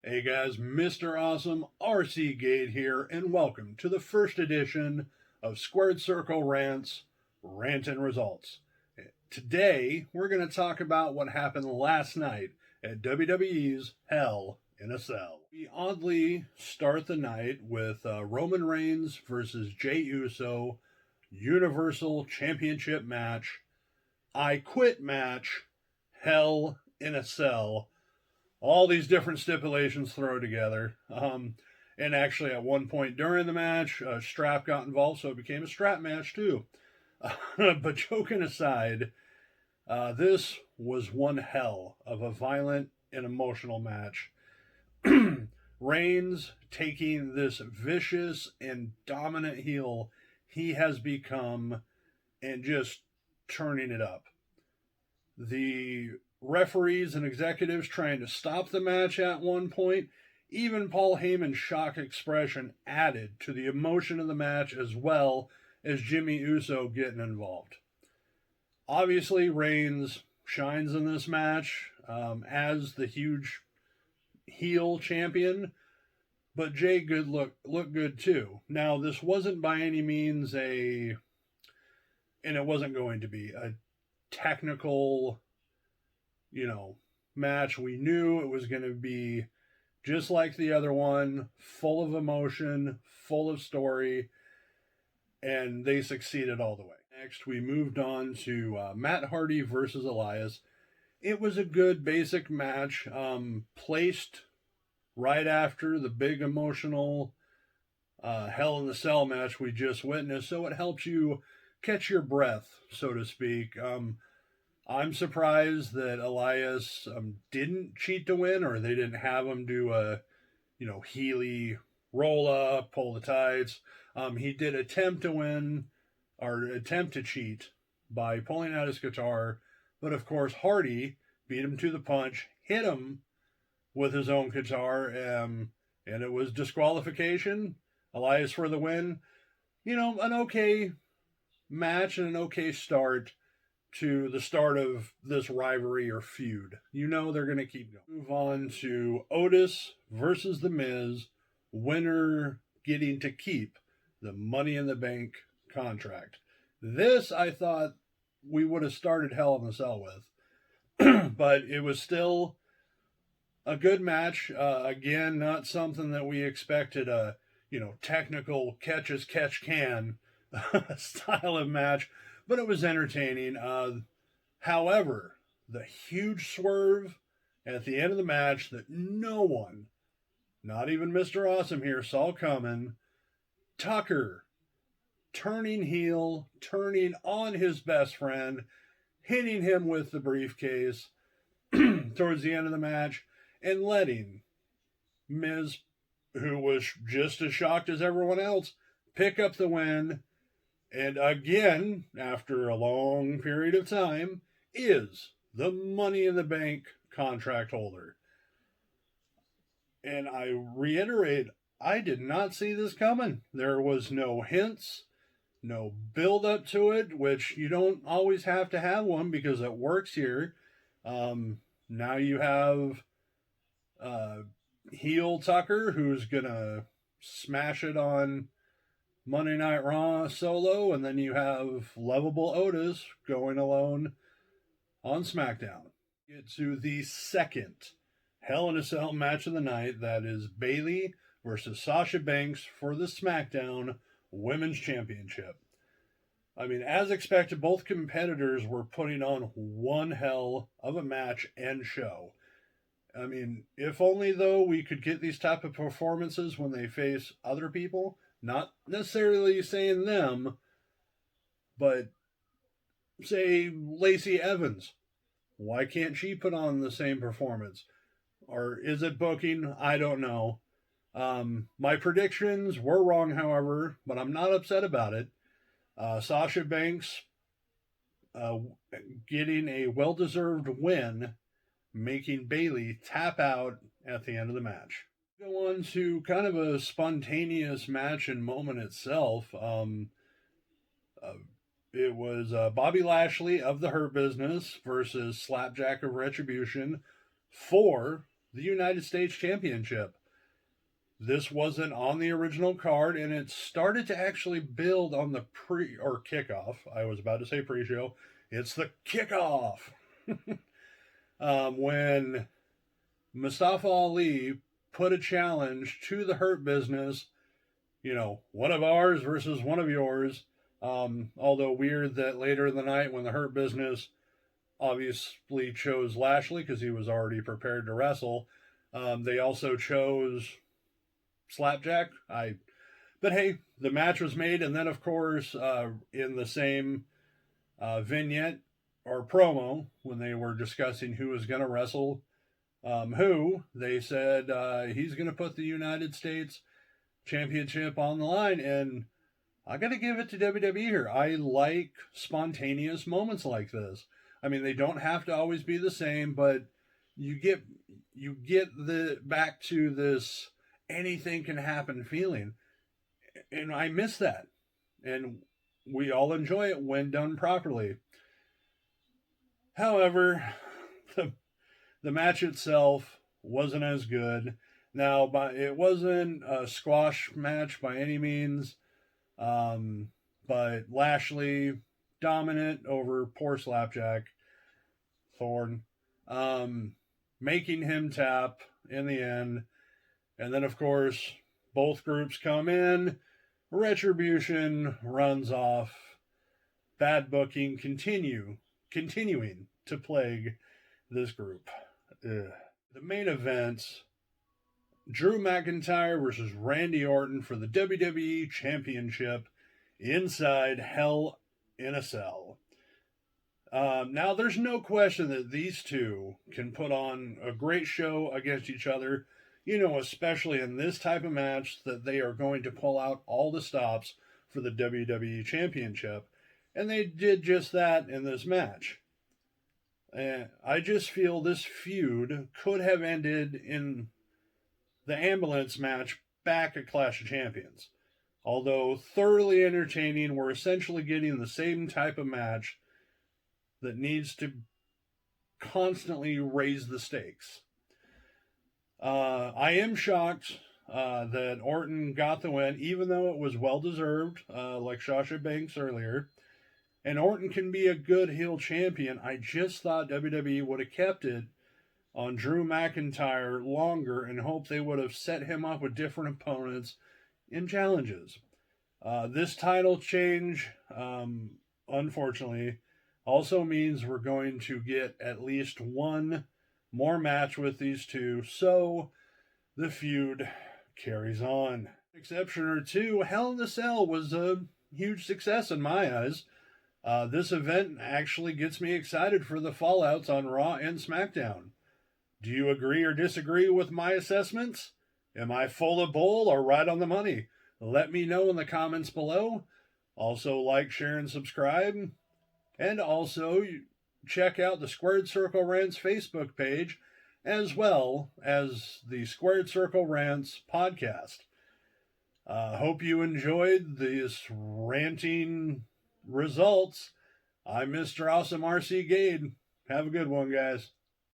Hey guys, Mr. Awesome RC Gate here, and welcome to the first edition of Squared Circle Rants Ranting Results. Today, we're going to talk about what happened last night at WWE's Hell in a Cell. We oddly start the night with Roman Reigns versus Jey Uso Universal Championship match, I Quit match, Hell in a Cell. All these different stipulations thrown together. And actually, at one point during the match, a strap got involved, so it became a strap match too. But joking aside, this was one hell of a violent and emotional match. Reigns taking this vicious and dominant heel he has become and just turning it up. The referees and executives trying to stop the match at one point. Even Paul Heyman's shock expression added to the emotion of the match, as well as Jimmy Uso getting involved. Obviously, Reigns shines in this match as the huge heel champion, but Jey looked good too. Now, this wasn't by any means and it wasn't going to be a technical match. We knew it was going to be just like the other one, full of emotion, full of story, and they succeeded all the way. Next, we moved on to Matt Hardy versus Elias. It was a good basic match, placed right after the big emotional Hell in the Cell match we just witnessed, so it helps you catch your breath, so to speak. I'm surprised that Elias didn't cheat to win, or they didn't have him do a, Healy roll up, pull the tights. He did attempt to win, or attempt to cheat by pulling out his guitar, but of course Hardy beat him to the punch, hit him with his own guitar, and it was disqualification. Elias for the win. An okay match and an okay start to the start of this rivalry or feud. They're going to keep going. Move on to Otis versus The Miz, winner getting to keep the Money in the Bank contract. This, I thought we would have started Hell in the Cell with, but it was still a good match. Again, not something that we expected a, technical catch as catch can style of match, but it was entertaining. However, the huge swerve at the end of the match that no one, not even Mr. Awesome here, saw coming. Tucker turning heel, turning on his best friend, hitting him with the briefcase towards the end of the match, and letting Miz, who was just as shocked as everyone else, pick up the win. And again, after a long period of time, is the Money in the Bank contract holder. And I reiterate, I did not see this coming. There was no hints, no build up to it, which you don't always have to have one because it works here. Now you have heel Tucker, who's going to smash it on Monday Night Raw solo, and then you have lovable Otis going alone on SmackDown. Get to the second Hell in a Cell match of the night. That is Bayley versus Sasha Banks for the SmackDown Women's Championship. As expected, both competitors were putting on one hell of a match and show. If only, though, we could get these type of performances when they face other people. Not necessarily saying them, but say Lacey Evans. Why can't she put on the same performance? Or is it booking? I don't know. My predictions were wrong, however, but I'm not upset about it. Sasha Banks getting a well-deserved win, making Bayley tap out at the end of the match. Go on to kind of a spontaneous match and moment itself. It was Bobby Lashley of the Hurt Business versus Slapjack of Retribution for the United States Championship. This wasn't on the original card, and it started to actually build on the kickoff. I was about to say pre-show. It's the kickoff. When Mustafa Ali put a challenge to the Hurt Business, one of ours versus one of yours. Although weird that later in the night, when the Hurt Business obviously chose Lashley because he was already prepared to wrestle, they also chose Slapjack. But hey, the match was made, and then of course, in the same vignette or promo, when they were discussing who was going to wrestle who, they said he's going to put the United States Championship on the line, and I got to give it to WWE here. I like spontaneous moments like this. I mean, they don't have to always be the same, but you get the back to this anything can happen feeling, and I miss that, and we all enjoy it when done properly. However, the match itself wasn't as good. Now, it wasn't a squash match by any means, but Lashley dominant over poor Slapjack Thorne, making him tap in the end. And then, of course, both groups come in. Retribution runs off. Bad booking continuing to plague this group. Ugh. The main event, Drew McIntyre versus Randy Orton for the WWE Championship inside Hell in a Cell. Now, there's no question that these two can put on a great show against each other, especially in this type of match, that they are going to pull out all the stops for the WWE Championship. And they did just that in this match. I just feel this feud could have ended in the ambulance match back at Clash of Champions. Although thoroughly entertaining, we're essentially getting the same type of match that needs to constantly raise the stakes. I am shocked that Orton got the win, even though it was well-deserved, like Sasha Banks earlier. And Orton can be a good heel champion. I just thought WWE would have kept it on Drew McIntyre longer and hoped they would have set him up with different opponents in challenges. This title change, unfortunately, also means we're going to get at least one more match with these two, so the feud carries on. Exception or two, Hell in a Cell was a huge success in my eyes. This event actually gets me excited for the fallouts on Raw and SmackDown. Do you agree or disagree with my assessments? Am I full of bull or right on the money? Let me know in the comments below. Also, like, share, and subscribe. And also, check out the Squared Circle Rants Facebook page, as well as the Squared Circle Rants podcast. Hope you enjoyed these ranting results. I'm Mr. Awesome RC Gade. Have a good one, guys.